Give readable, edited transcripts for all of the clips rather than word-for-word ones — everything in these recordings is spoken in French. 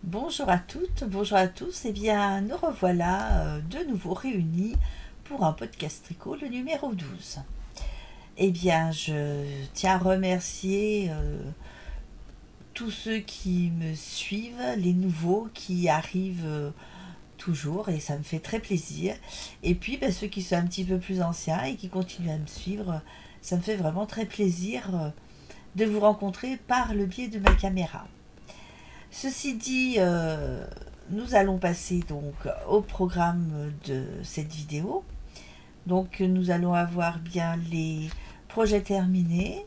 Bonjour à toutes, bonjour à tous. Eh bien, nous revoilà de nouveau réunis pour un podcast tricot, le numéro 12. Eh bien, je tiens à remercier tous ceux qui me suivent, les nouveaux qui arrivent toujours, et ça me fait très plaisir. Et puis, ceux qui sont un petit peu plus anciens et qui continuent à me suivre, ça me fait vraiment très plaisir de vous rencontrer par le biais de ma caméra. Ceci dit, nous allons passer donc au programme de cette vidéo. Donc nous allons avoir bien les projets terminés,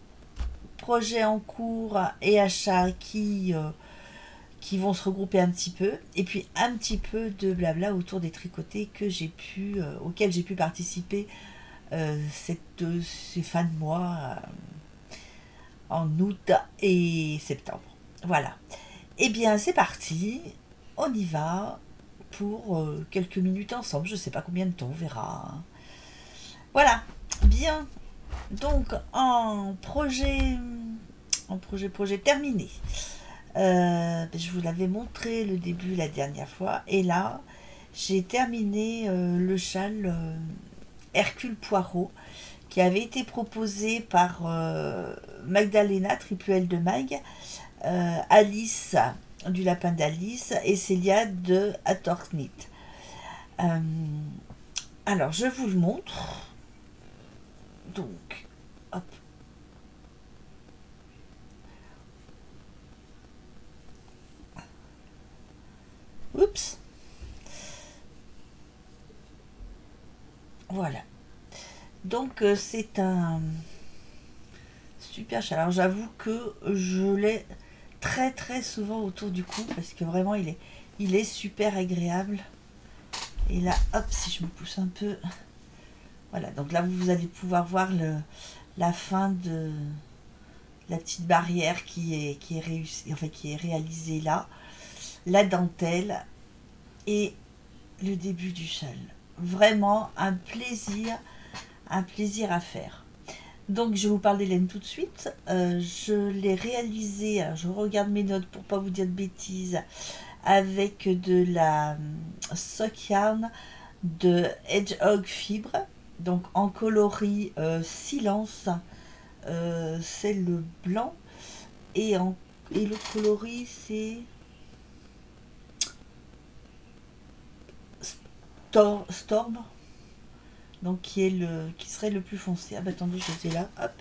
projets en cours et achats qui vont se regrouper un petit peu, et puis un petit peu de blabla autour des tricotés auxquels j'ai pu participer ces fins de mois en août et septembre. Voilà. Eh bien, c'est parti. On y va pour quelques minutes ensemble. Je ne sais pas combien de temps, on verra. Voilà. Bien. Donc, projet terminé. Je vous l'avais montré le début la dernière fois. Et là, j'ai terminé le châle Hercule Poirot qui avait été proposé par Magdalena, triple L de Mag, Alice du lapin d'Alice et Célia de Atorknit. Euh, alors, je vous le montre. Donc, hop. Oups. Voilà. Donc, c'est un super chat. Alors, j'avoue que je l'ai très très souvent autour du cou parce que vraiment, il est super agréable. Et là, hop, si je me pousse un peu. Voilà, donc là, vous allez pouvoir voir la fin de la petite barrière qui est réussie, enfin, qui est réalisée là, la dentelle et le début du châle. Vraiment un plaisir à faire. Donc je vous parle des laines tout de suite. Je l'ai réalisé, alors je regarde mes notes pour pas vous dire de bêtises, avec de la sock yarn de Hedgehog Fibre, donc en coloris Silence, c'est le blanc, et, et le coloris c'est Storm, donc qui serait le plus foncé. Ah bah attendez, je l'ai là, hop,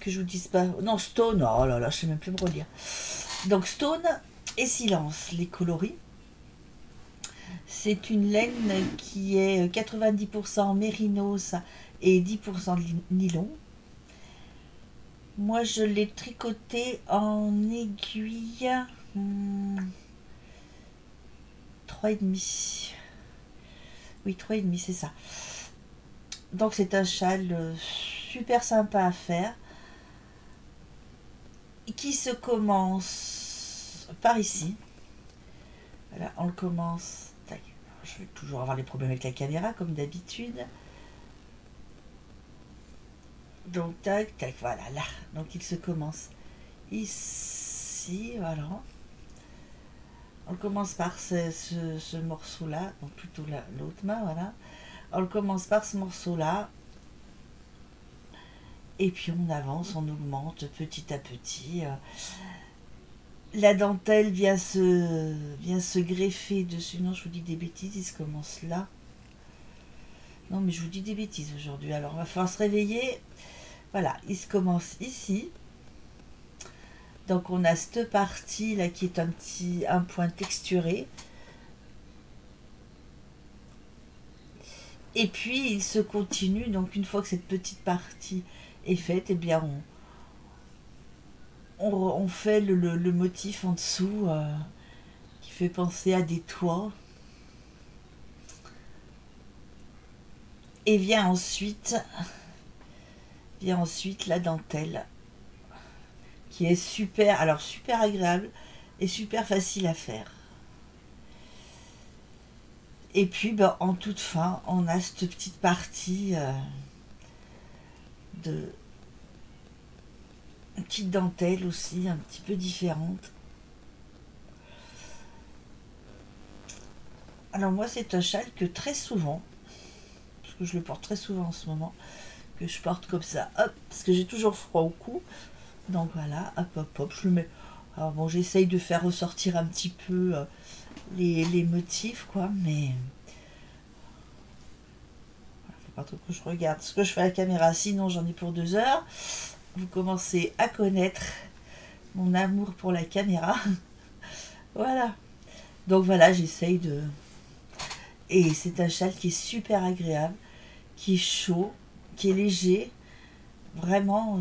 que je vous dise pas. Non, Stone, oh là là, je sais même plus me relire. Donc Stone et Silence, les coloris. C'est une laine qui est 90% mérinos et 10% nylon. Moi, je l'ai tricoté en aiguille 3,5. Oui, 3,5, c'est ça. Donc, c'est un châle super sympa à faire qui se commence par ici. Voilà, on le commence. Tac. Je vais toujours avoir les problèmes avec la caméra, comme d'habitude. Donc, tac, tac, voilà, là. Donc, il se commence ici, voilà. On commence par ce morceau-là, donc plutôt l'autre main, voilà. On commence par ce morceau-là, et puis on avance, on augmente petit à petit. La dentelle vient se greffer dessus. Non, je vous dis des bêtises, il se commence là. Non, mais je vous dis des bêtises aujourd'hui, alors il va falloir se réveiller. Voilà, il se commence ici. Donc on a cette partie là qui est un point texturé. Et puis il se continue, donc une fois que cette petite partie est faite, eh bien on fait le motif en dessous qui fait penser à des toits. Et vient ensuite la dentelle qui est super agréable et super facile à faire. Et puis en toute fin, on a cette petite partie de une petite dentelle aussi, un petit peu différente. Alors moi c'est un châle que très souvent, parce que je le porte très souvent en ce moment, que je porte comme ça, hop, parce que j'ai toujours froid au cou. Donc voilà, hop hop hop, je le mets. Alors bon, j'essaye de faire ressortir un petit peu les motifs, quoi, mais faut pas trop que je regarde ce que je fais à la caméra, sinon j'en ai pour 2 heures. Vous commencez à connaître mon amour pour la caméra. Voilà. Donc voilà, j'essaye de... Et c'est un châle qui est super agréable, qui est chaud, qui est léger. Vraiment,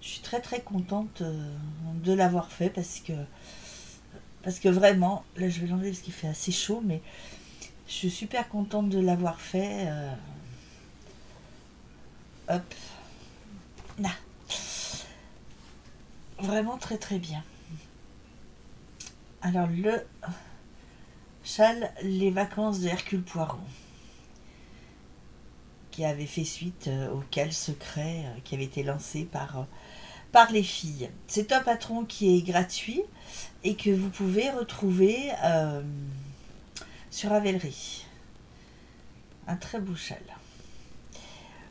je suis très très contente de l'avoir fait parce que vraiment, là je vais l'enlever parce qu'il fait assez chaud, mais je suis super contente de l'avoir fait. Hop, là. Vraiment très très bien. Alors le châle Les Vacances de Hercule Poirot, qui avait fait suite au Cale Secret qui avait été lancé par les filles. C'est un patron qui est gratuit et que vous pouvez retrouver sur Ravelry. Un très beau châle.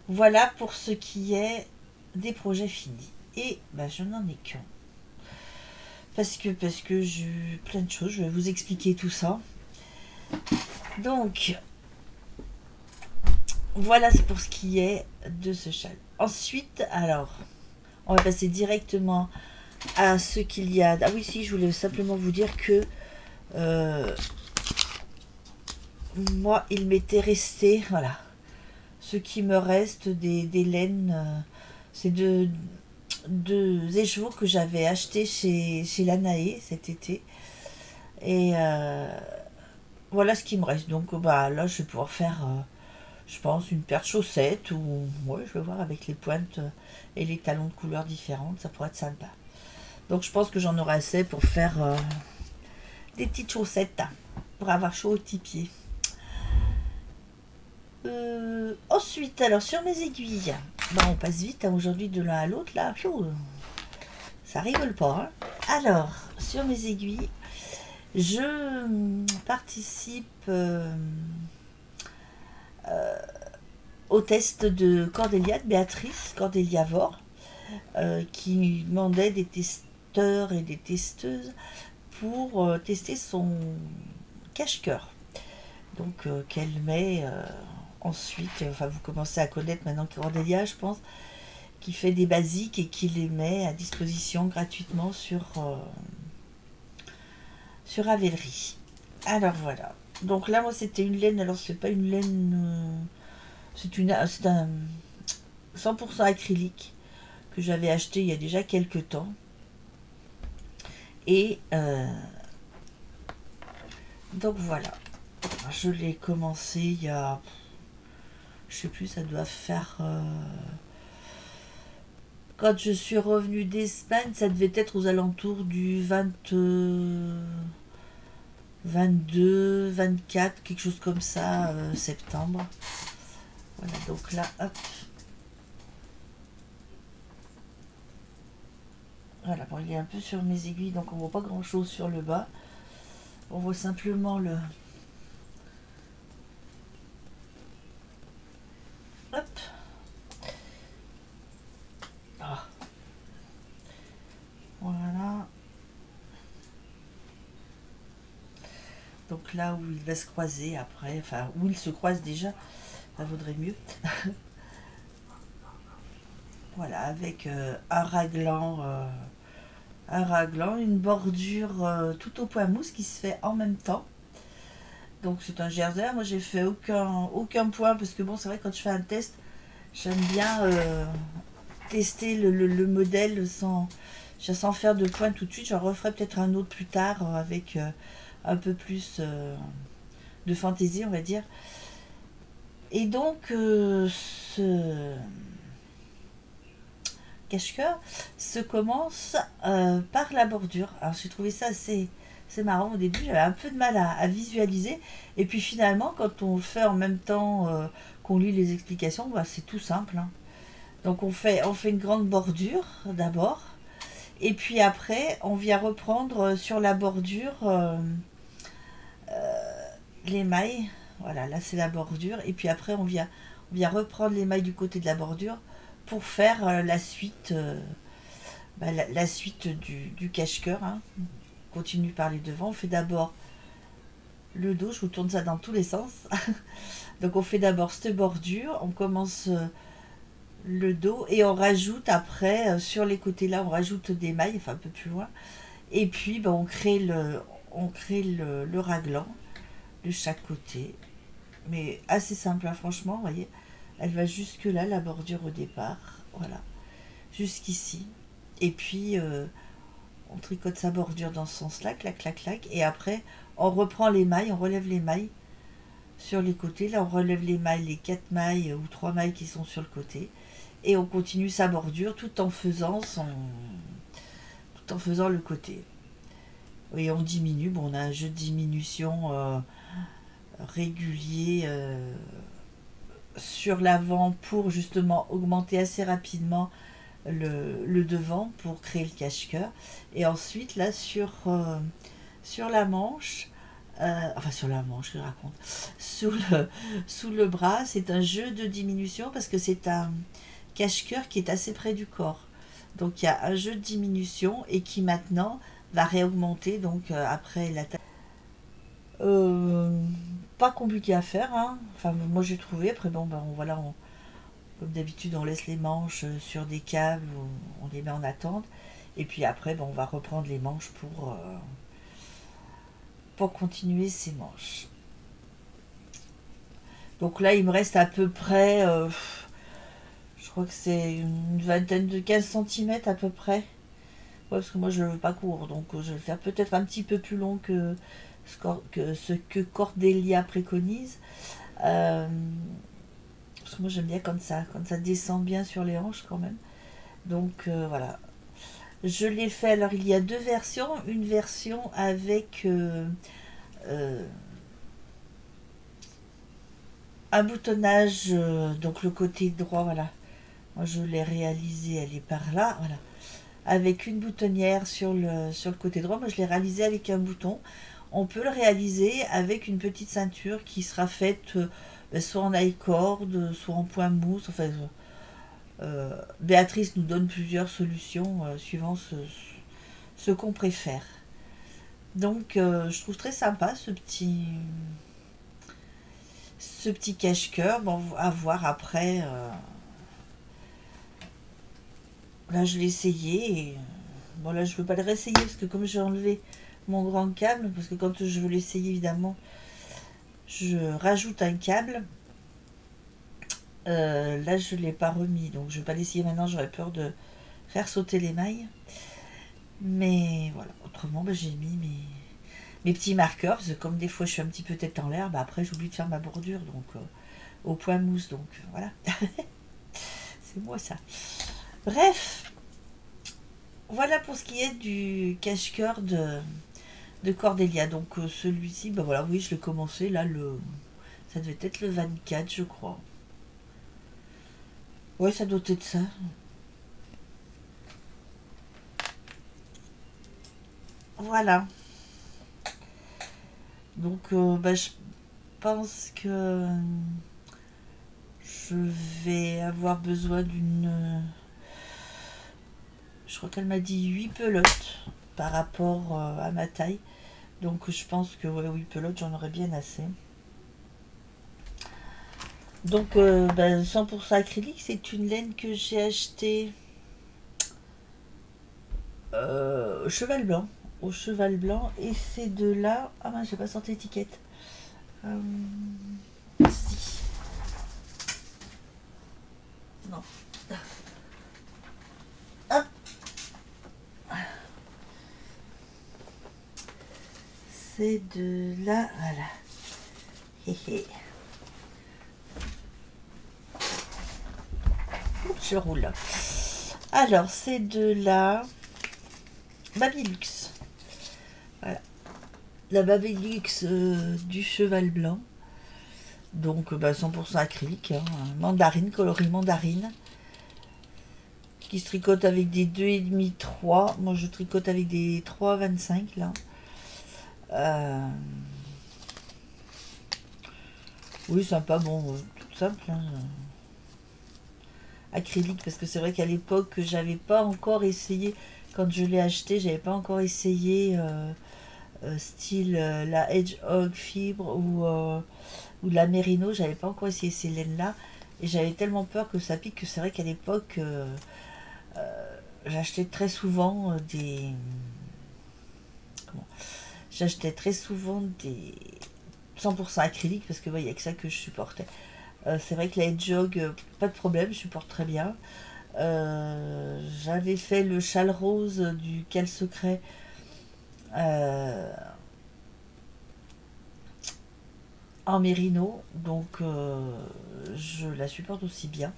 Voilà pour ce qui est des projets finis. Et ben, je n'en ai qu'un. Parce que j'ai plein de choses, je vais vous expliquer tout ça. Donc, voilà pour ce qui est de ce châle. Ensuite, alors, on va passer directement à ce qu'il y a. Ah oui, si, je voulais simplement vous dire que moi, il m'était resté, voilà, ce qui me reste des laines, c'est deux écheveaux que j'avais achetés chez Lanaé cet été. Et voilà ce qui me reste. Donc bah là, je vais pouvoir faire, je pense, une paire de chaussettes ou ouais, je vais voir avec les pointes et les talons de couleurs différentes, ça pourrait être sympa. Donc je pense que j'en aurai assez pour faire des petites chaussettes pour avoir chaud aux petits pieds. Ensuite, alors sur mes aiguilles, bah, on passe vite hein, aujourd'hui de l'un à l'autre là, ça rigole pas. Hein. Alors sur mes aiguilles, je participe au test de Cordélia, de Béatrice Cordélia Vore, qui demandait des testeurs et des testeuses pour tester son cache-cœur. Donc qu'elle met ensuite, enfin vous commencez à connaître maintenant Cordélia, je pense, qui fait des basiques et qui les met à disposition gratuitement sur Ravelry. Alors voilà. Donc là, moi, c'était une laine. Alors, c'est pas une laine. C'est un 100% acrylique que j'avais acheté il y a déjà quelques temps. Et donc voilà. Je l'ai commencé il y a. Je sais plus, ça doit faire. Quand je suis revenue d'Espagne, ça devait être aux alentours du 22, 24, quelque chose comme ça, septembre. Voilà, donc là, hop. Voilà, bon, il est un peu sur mes aiguilles, donc on voit pas grand chose sur le bas. On voit simplement le... Hop. Ah. Voilà. Donc là où il va se croiser après, enfin où il se croise déjà, ça vaudrait mieux. Voilà, avec un raglan, une bordure tout au point mousse qui se fait en même temps. Donc c'est un jersey. Moi j'ai fait aucun point parce que bon c'est vrai que quand je fais un test, j'aime bien tester le modèle sans faire de point tout de suite. J'en referai peut-être un autre plus tard avec un peu plus de fantaisie on va dire. Et donc ce cache-cœur se commence par la bordure. Alors j'ai trouvé ça assez marrant au début, j'avais un peu de mal à visualiser. Et puis finalement, quand on le fait en même temps qu'on lit les explications, bah, c'est tout simple. Hein. Donc on fait une grande bordure d'abord. Et puis après, on vient reprendre sur la bordure les mailles. Voilà, là c'est la bordure. Et puis après on vient reprendre les mailles du côté de la bordure pour faire la suite, la suite du cache-cœur. Hein. On continue par les devants. On fait d'abord le dos. Je vous tourne ça dans tous les sens. Donc on fait d'abord cette bordure. On commence le dos et on rajoute après sur les côtés là on rajoute des mailles, enfin un peu plus loin. Et puis on crée le raglan de chaque côté. Mais assez simple, hein, franchement, vous voyez. Elle va jusque là, la bordure au départ. Voilà. Jusqu'ici. Et puis, on tricote sa bordure dans ce sens-là, clac, clac, clac. Et après, on reprend les mailles, on relève les mailles sur les côtés. Là, on relève les mailles, les 4 mailles ou 3 mailles qui sont sur le côté. Et on continue sa bordure tout en faisant le côté. Et on diminue. Bon, on a un jeu de diminution régulier sur l'avant pour justement augmenter assez rapidement le devant pour créer le cache-cœur. Et ensuite là sur la manche, enfin sur la manche, je raconte, sous le bras, c'est un jeu de diminution parce que c'est un cache-cœur qui est assez près du corps. Donc il y a un jeu de diminution et qui maintenant va réaugmenter donc après la taille. Pas compliqué à faire, hein. Enfin moi j'ai trouvé. Après bon ben voilà, comme d'habitude on laisse les manches sur des câbles, on les met en attente et puis après ben, on va reprendre les manches pour continuer ces manches. Donc là il me reste à peu près je crois que c'est une vingtaine de 15 cm à peu près. Ouais, parce que moi je le veux pas court, donc je vais le faire peut-être un petit peu plus long que ce que Cordélia préconise. Parce que moi j'aime bien comme ça, quand ça descend bien sur les hanches quand même. Donc voilà. Je l'ai fait, alors il y a deux versions. Une version avec un boutonnage, donc le côté droit, voilà. Moi je l'ai réalisé, elle est par là, voilà. Avec une boutonnière sur le côté droit. Moi je l'ai réalisé avec un bouton. On peut le réaliser avec une petite ceinture qui sera faite soit en high cord, soit en point mousse. Enfin, Béatrice nous donne plusieurs solutions suivant ce qu'on préfère. Donc je trouve très sympa ce petit cache-cœur. Bon, à voir après. Là je l'ai essayé et bon là je ne veux pas le réessayer parce que comme j'ai enlevé mon grand câble, parce que quand je veux l'essayer évidemment je rajoute un câble, là je ne l'ai pas remis donc je ne vais pas l'essayer maintenant, j'aurais peur de faire sauter les mailles, mais voilà, autrement j'ai mis mes petits marqueurs parce que comme des fois je suis un petit peu tête en l'air, après j'oublie de faire ma bordure donc au point mousse, donc voilà. C'est moi ça. Bref, voilà pour ce qui est du cache-cœur de Cordélia. Donc celui-ci, voilà, oui, je l'ai commencé là, ça devait être le 24, je crois. Ouais, ça doit être ça. Voilà. Donc je pense que je vais avoir besoin d'une... Je crois qu'elle m'a dit 8 pelotes par rapport à ma taille. Donc je pense que ouais, 8 pelotes, j'en aurais bien assez. Donc 100% acrylique, c'est une laine que j'ai achetée au cheval blanc. Au cheval blanc. Et c'est de là... Ah mince, j'ai pas sorti l'étiquette. Si. Non. Hop. C'est de là... Voilà. Hé. Je roule. Alors, c'est de la Babylux. Voilà. La Babylux du cheval blanc. Donc, 100% acrylique. Hein. Mandarine, coloris mandarine. Qui se tricote avec des 2,5, 3. Moi, je tricote avec des 3,25 là. Oui, sympa, bon, tout simple, hein. Acrylique, parce que c'est vrai qu'à l'époque, j'avais pas encore essayé, quand je l'ai acheté, j'avais pas encore essayé style la Hedgehog fibre ou la Merino, j'avais pas encore essayé ces laines-là, et j'avais tellement peur que ça pique que c'est vrai qu'à l'époque, j'achetais très souvent comment j'achetais très souvent des 100% acryliques parce que il n'y a que ça que je supportais. C'est vrai que la Hedgehog, pas de problème, je supporte très bien. J'avais fait le châle rose du Cal Secret euh, en mérino, donc je la supporte aussi bien.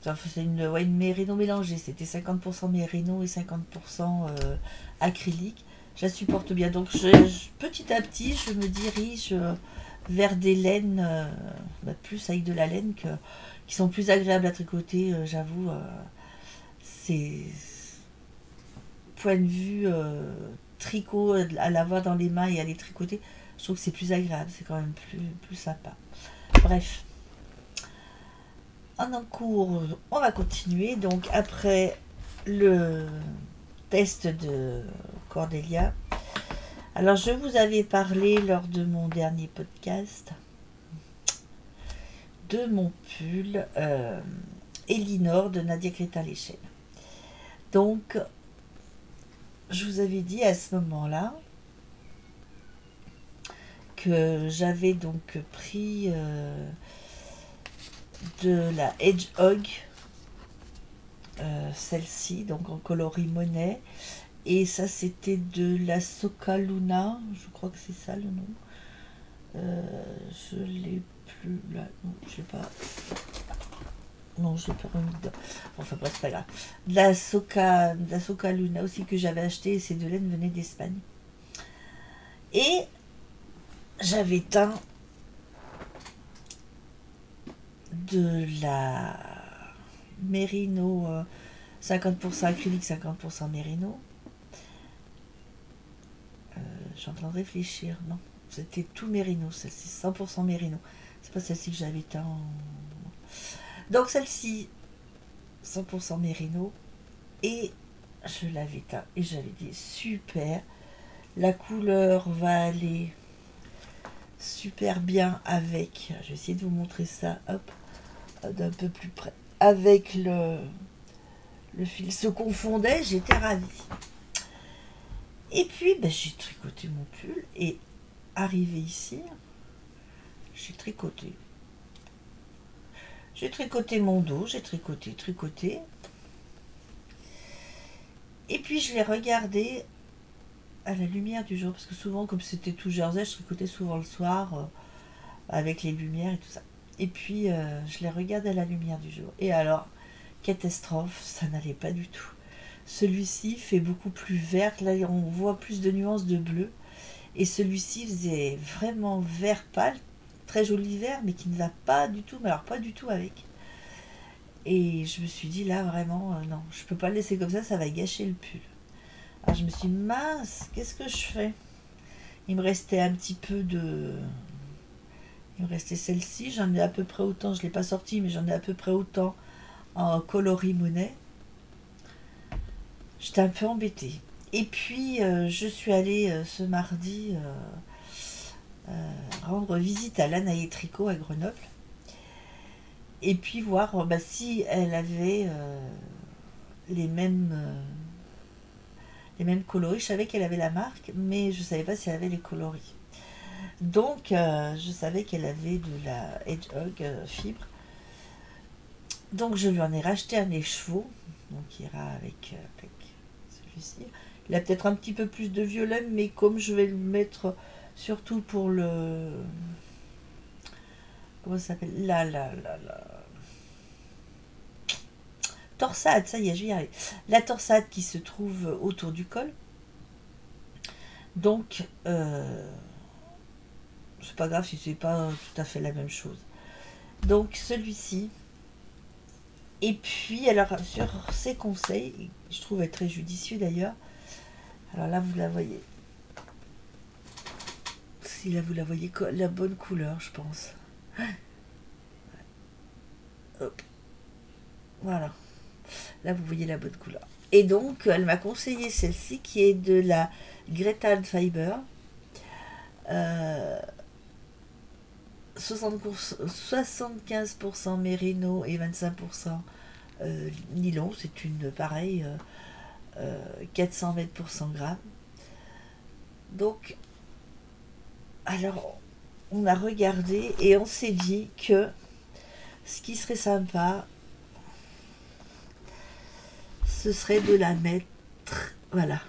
Enfin, c'est une mérino mélangée, c'était 50% mérino et 50% acrylique. Je la supporte bien, donc petit à petit je me dirige vers des laines, plus avec de la laine qui sont plus agréables à tricoter, j'avoue. C'est point de vue tricot, à l'avoir dans les mains et à les tricoter, je trouve que c'est plus agréable, c'est quand même plus sympa. Bref, en cours, on va continuer. Donc après le test de Cordélia, alors je vous avais parlé lors de mon dernier podcast de mon pull Elinor de Nadia Crétin-Léchelle. Donc je vous avais dit à ce moment-là que j'avais donc pris de la Hedgehog, celle-ci, donc en coloris monnaie, et ça c'était de la Soca Luna, je crois que c'est ça le nom. Je l'ai plus là, non, je sais pas. Non, je l'ai pas remis dedans. Enfin bref, c'est pas grave. De la Soca Luna aussi que j'avais acheté, et ces deux laines venaient d'Espagne. Et j'avais teint de la Mérino 50% acrylique, 50% Mérino. Je suis en train de réfléchir, non. C'était tout Mérino, celle-ci, 100% Mérino. C'est pas celle-ci que j'avais teint. Donc celle-ci, 100% Mérino. Et je l'avais teint. Et j'avais dit, super. La couleur va aller super bien avec. Je vais essayer de vous montrer ça, hop, d'un peu plus près. Avec le fil se confondait, j'étais ravie. Et puis, j'ai tricoté mon pull et arrivé ici, j'ai tricoté. J'ai tricoté mon dos, j'ai tricoté. Et puis, je l'ai regardé à la lumière du jour, parce que souvent, comme c'était tout jersey, je tricotais souvent le soir avec les lumières et tout ça. Et puis, je l'ai regardé à la lumière du jour. Et alors, catastrophe, ça n'allait pas du tout. Celui-ci fait beaucoup plus vert, là on voit plus de nuances de bleu, et celui-ci faisait vraiment vert pâle, très joli vert, mais qui ne va pas du tout, mais alors pas du tout avec. Et je me suis dit là vraiment, non, je peux pas le laisser comme ça va gâcher le pull. Alors je me suis dit, mince, qu'est-ce que je fais? Il me restait un petit peu de... Il me restait celle-ci, j'en ai à peu près autant, je ne l'ai pas sortie, mais j'en ai à peu près autant en coloris monnaie. J'étais un peu embêtée. Et puis, je suis allée ce mardi rendre visite à Lanaé Tricot à Grenoble. Et puis voir si elle avait les mêmes coloris. Je savais qu'elle avait la marque, mais je ne savais pas si elle avait les coloris. Donc, je savais qu'elle avait de la Hedgehog fibre. Donc, je lui en ai racheté un écheveau. Donc, il ira avec celui-ci. Il a peut-être un petit peu plus de violet, mais comme je vais le mettre surtout pour le... Comment ça s'appelle? La torsade, ça y est, je vais y arriver. La torsade qui se trouve autour du col. Donc, c'est pas grave si c'est pas tout à fait la même chose. Donc, celui-ci. Et puis, alors, sur ses conseils, je trouve être très judicieux d'ailleurs. Alors là, vous la voyez. Si là, vous la voyez, la bonne couleur, je pense. Hop. Voilà. Là, vous voyez la bonne couleur. Et donc, elle m'a conseillé celle-ci qui est de la Greta Fiber. 75% mérino et 25% nylon. C'est une pareille 400 mètres pour 100 grammes. Donc, alors, on a regardé et on s'est dit que ce qui serait sympa, ce serait de la mettre, voilà,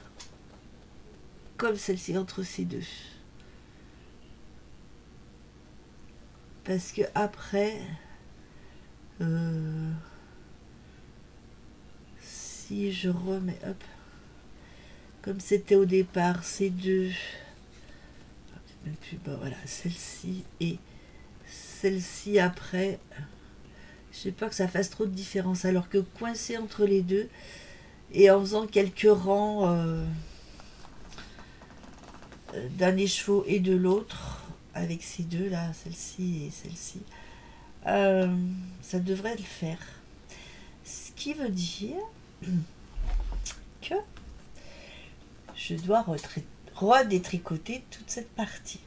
comme celle-ci entre ces deux. Parce que après, si je remets, hop, comme c'était au départ, ces deux, même plus bas, voilà, celle-ci et celle-ci après, je sais pas que ça fasse trop de différence, alors que coincé entre les deux et en faisant quelques rangs d'un écheveau et de l'autre, avec ces deux là, celle-ci et celle-ci, ça devrait le faire. Ce qui veut dire que je dois redétricoter toute cette partie.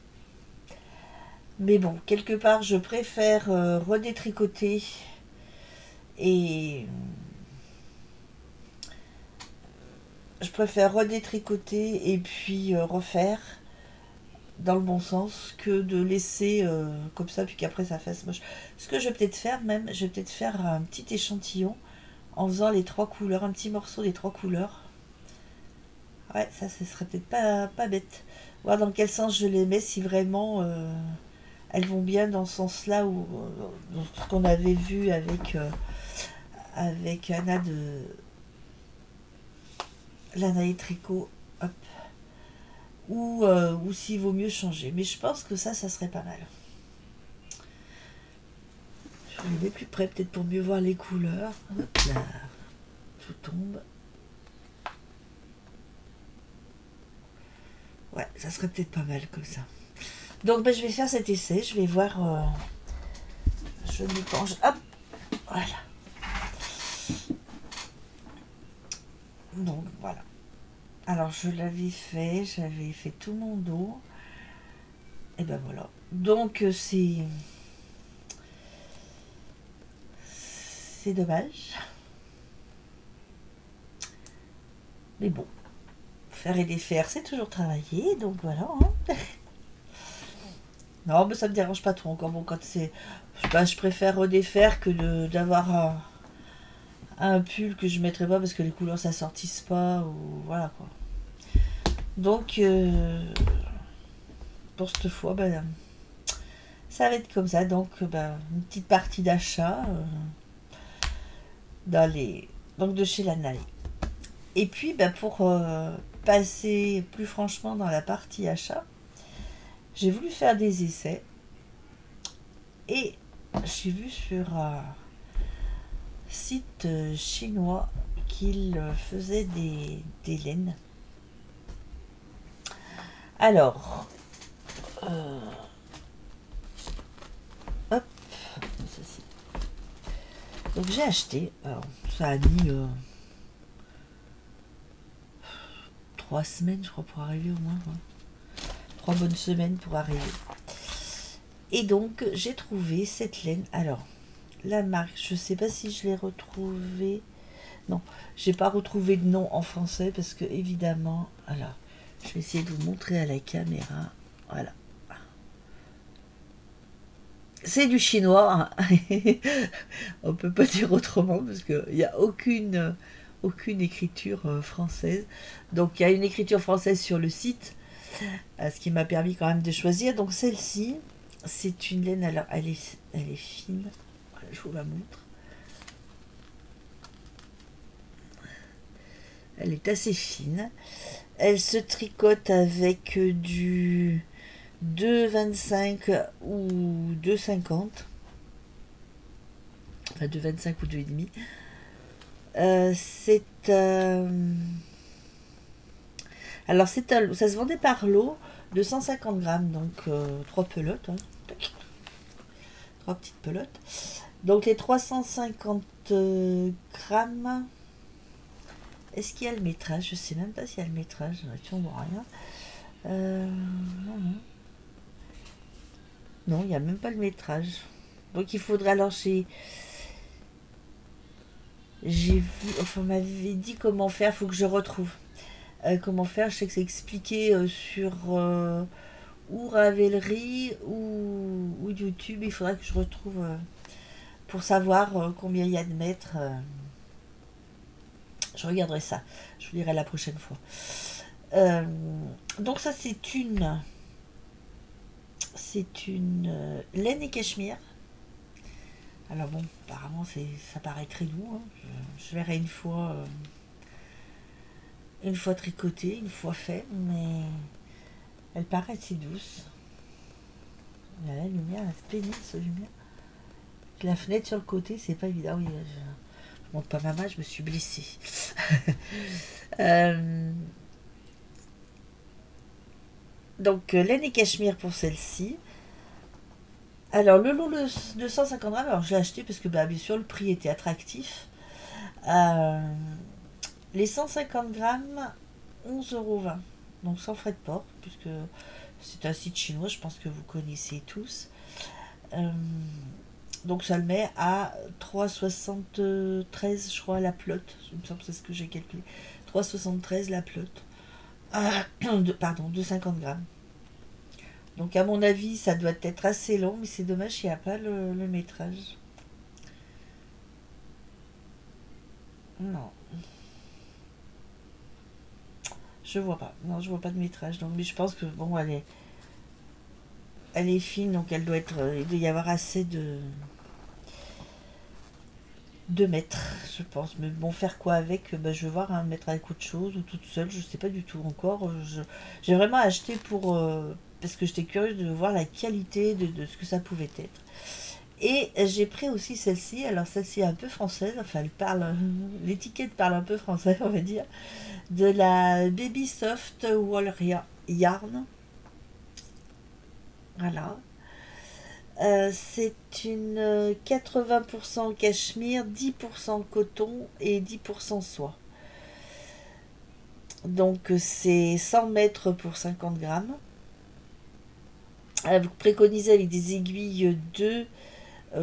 Mais bon, quelque part, je préfère redétricoter et puis refaire dans le bon sens que de laisser comme ça puis qu'après ça fasse moche. Ce que je vais peut-être faire même, je vais peut-être faire un petit échantillon en faisant les 3 couleurs, un petit morceau des 3 couleurs. Ouais, ça ce serait peut-être pas bête. Voir dans quel sens je les mets, si vraiment elles vont bien dans ce sens-là, ou dans ce qu'on avait vu avec Anna de Lana et Tricot, hop. Ou s'il vaut mieux changer. Mais je pense que ça serait pas mal. Je vais les mets plus près, peut-être pour mieux voir les couleurs. Hop là, tout tombe. Ouais, ça serait peut-être pas mal comme ça. Donc ben, je vais faire cet essai, je vais voir. Je me penche. Hop, voilà. Donc voilà. Alors je l'avais fait, j'avais fait tout mon dos. Et ben voilà. Donc c'est dommage. Mais bon, faire et défaire, c'est toujours travailler, donc voilà. Hein. Non, mais ça me dérange pas trop. Encore bon, quand c'est, je préfère redéfaire que d'avoir un pull que je mettrai pas parce que les couleurs s'assortissent pas, ou voilà quoi. Donc pour cette fois, ben, ça va être comme ça. Donc une petite partie d'achat donc de chez Lanai. Et puis pour passer plus franchement dans la partie achat, j'ai voulu faire des essais et j'ai vu sur un site chinois qu'il faisait des laines. Alors, hop, ceci. Donc j'ai acheté, alors ça a mis 3 semaines je crois pour arriver au moins. Hein. 3 bonnes semaines pour arriver. Et donc j'ai trouvé cette laine. Alors, la marque, je sais pas si je l'ai retrouvée. Non, j'ai pas retrouvé de nom en français parce que évidemment, alors, je vais essayer de vous montrer à la caméra. Voilà. C'est du chinois. Hein. On peut pas dire autrement parce qu'il n'y a aucune écriture française. Donc il y a une écriture française sur le site, ce qui m'a permis quand même de choisir. Donc celle-ci, c'est une laine, alors elle est fine. Voilà, je vous la montre. Elle est assez fine. Elle se tricote avec du 2,25 ou 2,50. Enfin 2,25 ou 2,5. Alors ça se vendait par lot de 150 grammes, donc 3 pelotes. Hein. 3 petites pelotes. Donc les 350 grammes. Est-ce qu'il y a le métrage? Je sais même pas s'il y a le métrage. Tu on voit rien. Non, non. Non, il n'y a même pas le métrage. Donc il faudrait alors j'ai vu, enfin on m'avait dit comment faire, faut que je retrouve. Comment faire, je sais que c'est expliqué sur ou Ravelry ou YouTube. Il faudra que je retrouve pour savoir combien il y a de mètres. Je regarderai ça. Je vous dirai la prochaine fois. Donc ça c'est une laine et cachemire. Alors bon, apparemment ça paraît très doux. Hein. Je verrai une fois tricotée, une fois fait, mais elle paraît si douce. Il y a la lumière, elle se pénile cette lumière. La fenêtre sur le côté, c'est pas évident. Oui, je monte pas ma main, je me suis blessée. Donc laine et cachemire pour celle-ci. Alors le lot de 150 grammes, alors je l'ai acheté parce que bien sûr le prix était attractif. Les 150 grammes, 11,20 €. Donc sans frais de port, puisque c'est un site chinois, je pense que vous connaissez tous. Donc ça le met à 3,73 je crois la pelote. Il me semble que c'est ce que j'ai calculé. 3,73 la pelote. Pardon, de 50 grammes. Donc à mon avis, ça doit être assez long, mais c'est dommage qu'il n'y a pas le métrage. Non. Je vois pas. Non, je vois pas de métrage. Donc, mais je pense que bon, elle est fine, donc elle doit être. Il doit y avoir assez de mètres, je pense. Mais bon, faire quoi avec? Je vais voir, hein, mettre avec autre chose ou toute seule, je sais pas du tout encore. J'ai vraiment acheté pour parce que j'étais curieuse de voir la qualité de ce que ça pouvait être. Et j'ai pris aussi celle-ci. Alors celle-ci est un peu française, enfin elle parle, l'étiquette parle un peu français, on va dire, de la Baby Soft Wool Yarn. Voilà. C'est une 80% cachemire, 10% coton et 10% soie. Donc c'est 100 mètres pour 50 grammes. Vous préconisez avec des aiguilles 2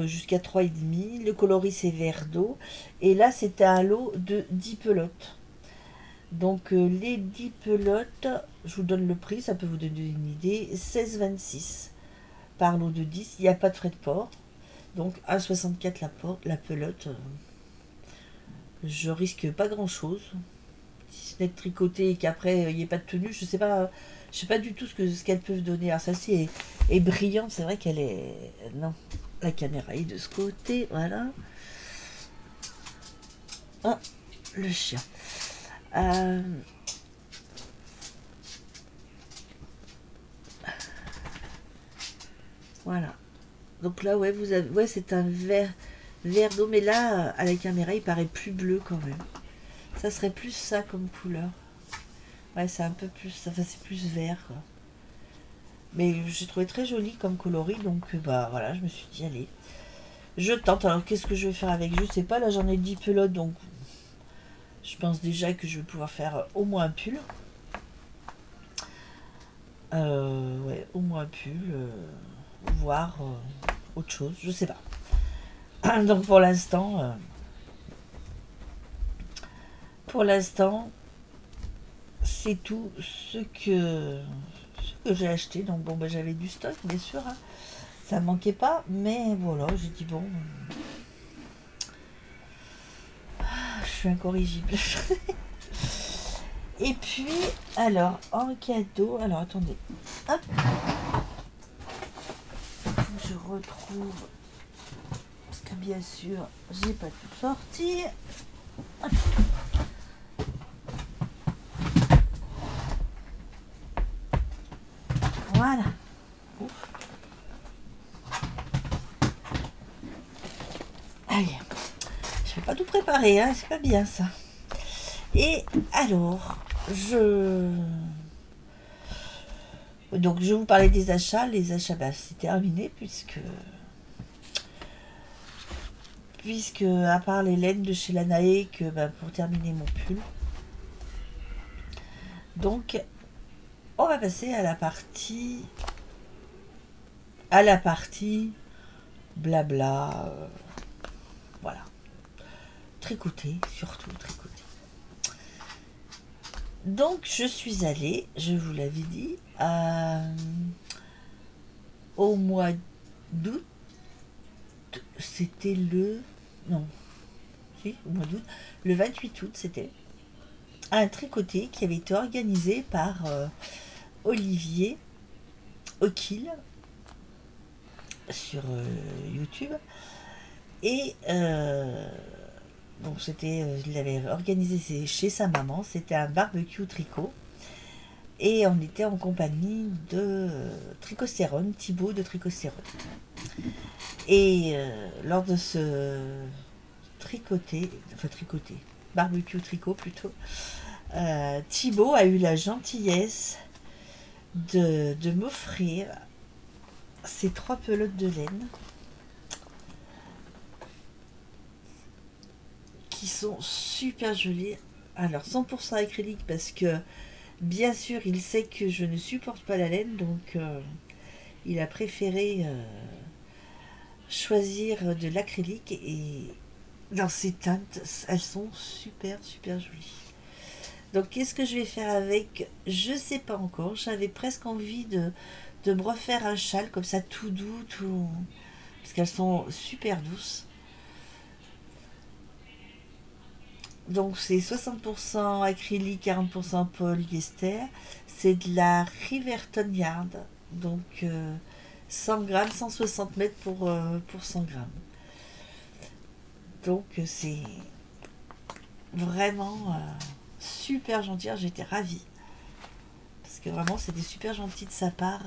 jusqu'à 3,5. Le coloris c'est vert d'eau. Et là c'est un lot de 10 pelotes. Donc les 10 pelotes, je vous donne le prix, ça peut vous donner une idée, 16,26 par lot de 10. Il n'y a pas de frais de port. Donc 1,64 la pelote. Je risque pas grand chose. Si ce n'est de tricoter et qu'après il n'y ait pas de tenue, je sais pas du tout ce qu'elles peuvent donner. Alors celle-ci est brillante, c'est vrai qu'elle est... Non, la caméra est de ce côté, voilà. Oh, le chien. Voilà. Donc là, ouais, vous avez, ouais, c'est un vert d'eau, mais là, à la caméra, il paraît plus bleu quand même. Ça serait plus ça comme couleur. Ouais, c'est un peu plus, enfin, c'est plus vert, quoi. Mais j'ai trouvé très joli comme coloris, donc bah voilà, je me suis dit, allez, je tente. Alors, qu'est-ce que je vais faire avec? Je sais pas, là, j'en ai 10 pelotes, donc je pense déjà que je vais pouvoir faire au moins un pull. Ouais, au moins un pull, voire autre chose, je sais pas. Donc pour l'instant, c'est tout ce que j'ai acheté. Donc bon, bah, j'avais du stock, bien sûr, hein. Ça manquait pas, mais voilà, j'ai dit bon, je suis incorrigible. Et puis, alors, en cadeau, alors attendez, hop, je retrouve, parce que bien sûr, j'ai pas tout sorti. Hop. Voilà. Ouf. Allez, je vais pas tout préparer, hein, c'est pas bien ça. Et alors, donc je vous parlais des achats. Les achats, bah, c'est terminé puisque puisque à part les laines de chez Lanae, que bah, pour terminer mon pull. Donc on va passer à la partie blabla, voilà, tricoter, surtout tricoter. Donc je suis allée, je vous l'avais dit, au mois d'août, c'était non, si, au mois d'août, le 28 août c'était, un tricoté qui avait été organisé par Olivier O'Kill sur YouTube. Et donc il avait organisé chez sa maman, c'était un barbecue tricot. Et on était en compagnie de Tricostérone, Thibaut de Tricostérone. Et lors de ce barbecue tricot plutôt, Thibaut a eu la gentillesse de m'offrir ces 3 pelotes de laine qui sont super jolies. Alors 100% acrylique parce que bien sûr il sait que je ne supporte pas la laine, donc il a préféré choisir de l'acrylique, et dans ces teintes elles sont super jolies. Donc qu'est-ce que je vais faire avec? Je sais pas encore. J'avais presque envie de me refaire un châle comme ça, tout doux, tout, parce qu'elles sont super douces. Donc c'est 60% acrylique, 40% polyester. C'est de la Riverton Yard. Donc 100 grammes, 160 mètres pour 100 grammes. Donc c'est vraiment super gentil. J'étais ravie. Parce que vraiment c'était super gentil de sa part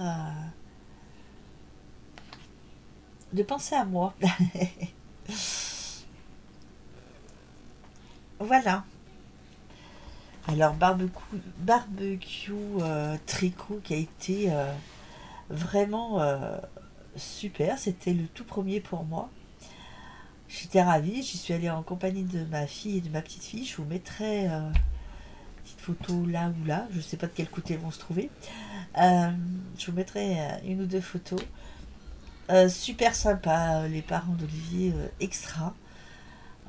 de penser à moi. Voilà. Alors barbecue tricot qui a été vraiment super. C'était le tout premier pour moi. J'étais ravie. J'y suis allée en compagnie de ma fille et de ma petite fille. Je vous mettrai une petite photo là ou là. Je ne sais pas de quel côté elles vont se trouver. Je vous mettrai une ou deux photos. Super sympa. Les parents d'Olivier extra.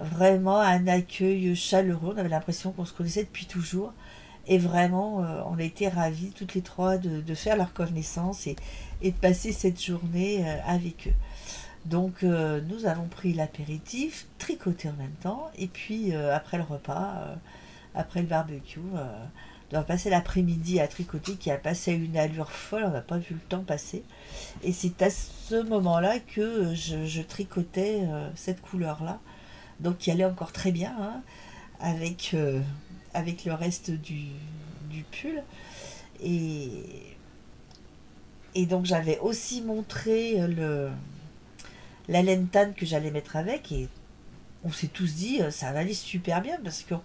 Vraiment un accueil chaleureux. On avait l'impression qu'on se connaissait depuis toujours. Et vraiment, on a été ravis toutes les trois de faire leur connaissance et de passer cette journée avec eux. Donc nous avons pris l'apéritif, tricoté en même temps, et puis après le repas, après le barbecue, on a passé l'après-midi à tricoter, qui a passé à une allure folle, on n'a pas vu le temps passer. Et c'est à ce moment-là que je tricotais cette couleur-là, donc qui allait encore très bien hein, avec le reste du pull. Et donc j'avais aussi montré la laine tanne que j'allais mettre avec, et on s'est tous dit ça va aller super bien parce qu'on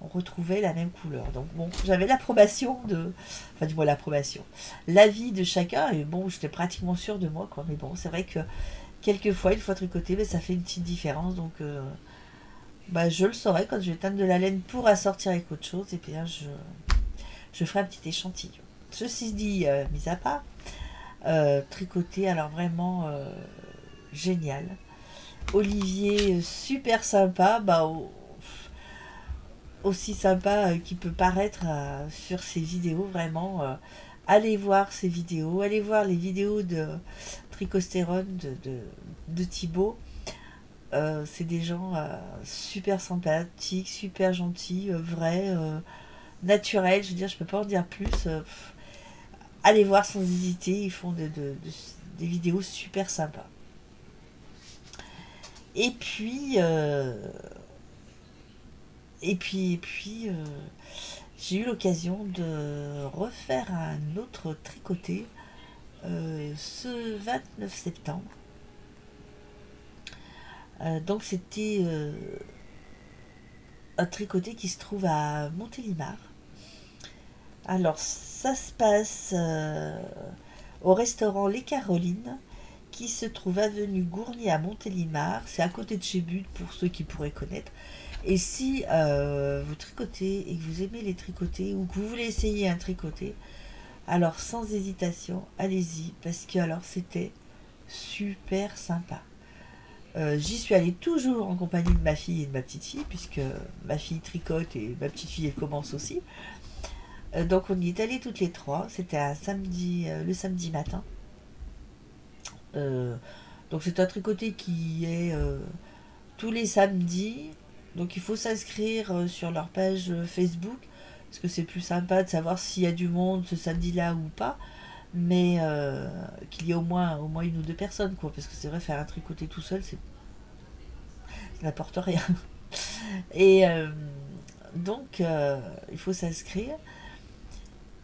retrouvait la même couleur. Donc bon, j'avais du moins l'approbation, l'avis de chacun, et bon, j'étais pratiquement sûre de moi quoi. Mais bon, c'est vrai que quelquefois, une fois tricoté, mais ça fait une petite différence, donc je le saurai quand je vais teindre de la laine pour assortir avec autre chose, et puis là, je ferai un petit échantillon. Ceci dit, mis à part, tricoter, alors vraiment génial. Olivier, super sympa, aussi sympa qu'il peut paraître sur ses vidéos, vraiment. Allez voir ses vidéos, allez voir les vidéos de Tricostérone, de Thibaut. C'est des gens super sympathiques, super gentils, vrais, naturels. Je veux dire, je peux pas en dire plus. Allez voir sans hésiter, ils font des vidéos super sympas. Et puis, j'ai eu l'occasion de refaire un autre tricoté ce 29 septembre. Donc c'était un tricoté qui se trouve à Montélimar. Alors ça se passe au restaurant Les Carolines, qui se trouve avenue Gourny à Montélimar. C'est à côté de chez But pour ceux qui pourraient connaître. Et si vous tricotez et que vous aimez les tricoter ou que vous voulez essayer un tricoté, alors sans hésitation, allez-y parce que alors c'était super sympa. J'y suis allée toujours en compagnie de ma fille et de ma petite fille puisque ma fille tricote et ma petite fille elle commence aussi. Donc on y est allés toutes les trois. C'était un samedi, le samedi matin. Donc c'est un tricoté qui est tous les samedis. Donc il faut s'inscrire sur leur page Facebook parce que c'est plus sympa de savoir s'il y a du monde ce samedi-là ou pas. Mais qu'il y ait au moins une ou deux personnes quoi. Parce que c'est vrai faire un tricoté tout seul ça n'apporte rien. Et donc il faut s'inscrire.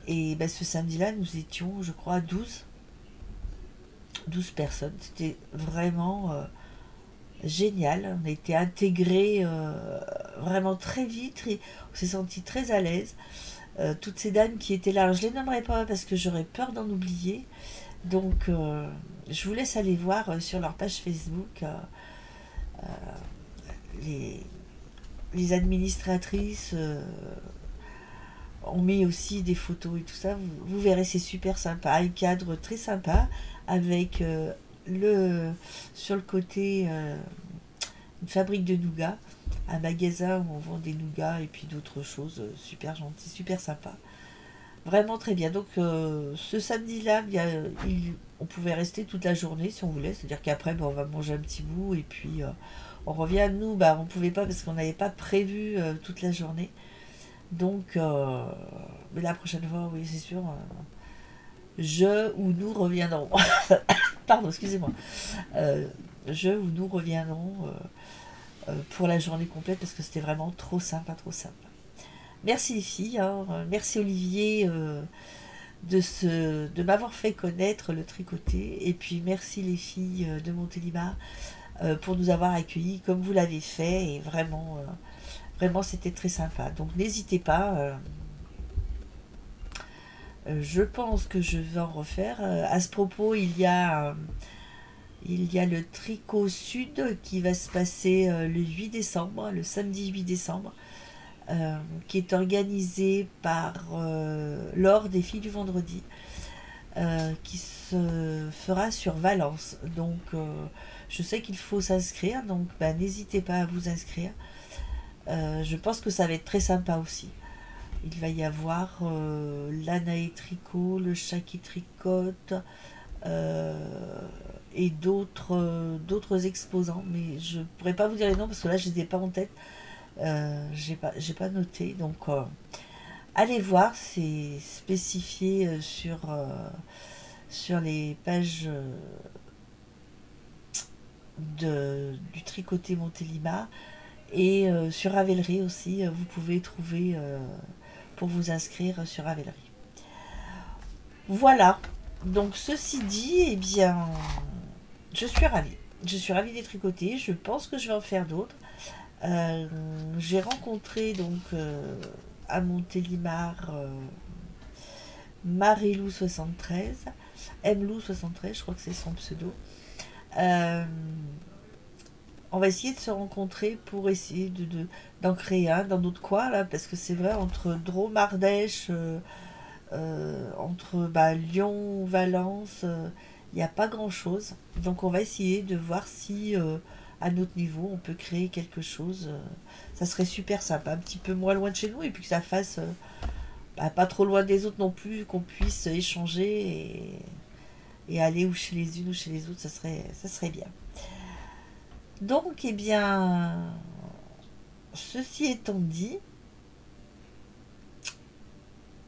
Et ben, ce samedi-là nous étions je crois 12 personnes. C'était vraiment génial. On a été intégrés vraiment très vite. Et on s'est senti très à l'aise. Toutes ces dames qui étaient là, alors je les nommerai pas parce que j'aurais peur d'en oublier. Donc je vous laisse aller voir sur leur page Facebook les, les administratrices ont mis aussi des photos et tout ça. Vous verrez, c'est super sympa. Un cadre très sympa avec sur le côté une fabrique de nougats, un magasin où on vend des nougats et puis d'autres choses super gentilles, super sympa. Vraiment très bien. Donc ce samedi-là, on pouvait rester toute la journée si on voulait. C'est-à-dire qu'après, on va manger un petit bout et puis on revient. Nous, on ne pouvait pas parce qu'on n'avait pas prévu toute la journée. Donc, mais la prochaine fois, oui, c'est sûr, je ou nous reviendrons. Pardon, excusez-moi. Je ou nous reviendrons pour la journée complète parce que c'était vraiment trop sympa, trop sympa. Merci les filles, hein. Merci Olivier de m'avoir fait connaître le tricoté. Et puis merci les filles de Montélimar pour nous avoir accueillis comme vous l'avez fait. Et vraiment, vraiment c'était très sympa. Donc n'hésitez pas. Je pense que je vais en refaire. À ce propos, il y a le Tricot Sud qui va se passer le 8 décembre, le samedi 8 décembre. Qui est organisé par Laure des Filles du Vendredi, qui se fera sur Valence. Donc, je sais qu'il faut s'inscrire, donc n'hésitez pas à vous inscrire. Je pense que ça va être très sympa aussi. Il va y avoir l'Anaé Tricot, le chat qui tricote et d'autres exposants, mais je ne pourrais pas vous dire les noms parce que là je ne les ai pas en tête. J'ai pas noté, donc allez voir, c'est spécifié sur les pages du Tricoté Montélimar et sur Ravelry aussi, vous pouvez trouver pour vous inscrire sur Ravelry. Voilà, donc ceci dit, eh bien, je suis ravie des tricotés, je pense que je vais en faire d'autres. J'ai rencontré donc à Montélimar Marilou 73, Mlou 73, je crois que c'est son pseudo. On va essayer de se rencontrer pour essayer d'en créer un dans notre coin là, parce que c'est vrai entre Drôme, Ardèche, entre Lyon, Valence, il n'y a pas grand chose. Donc on va essayer de voir si à notre niveau on peut créer quelque chose. Ça serait super sympa, un petit peu moins loin de chez nous et puis que ça fasse pas trop loin des autres non plus, qu'on puisse échanger et aller ou chez les unes ou chez les autres, ça serait bien. Donc eh bien, ceci étant dit,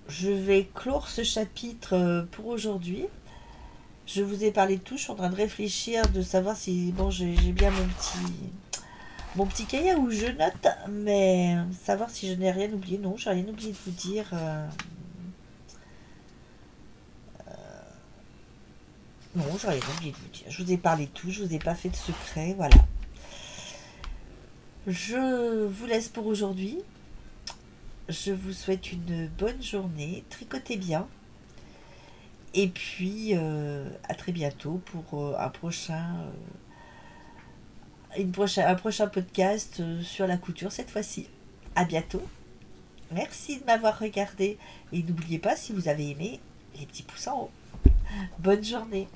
je vais clore ce chapitre pour aujourd'hui. Je vous ai parlé de tout, je suis en train de réfléchir, de savoir si j'ai bien mon petit cahier où je note, mais savoir si je n'ai rien oublié. Non, j'ai rien oublié de vous dire. Non, j'ai rien oublié de vous dire. Je vous ai parlé de tout, je vous ai pas fait de secret, voilà. Je vous laisse pour aujourd'hui. Je vous souhaite une bonne journée, tricotez bien. Et puis, à très bientôt pour un prochain podcast sur la couture cette fois-ci. À bientôt. Merci de m'avoir regardé. Et n'oubliez pas, si vous avez aimé, les petits pouces en haut. Bonne journée.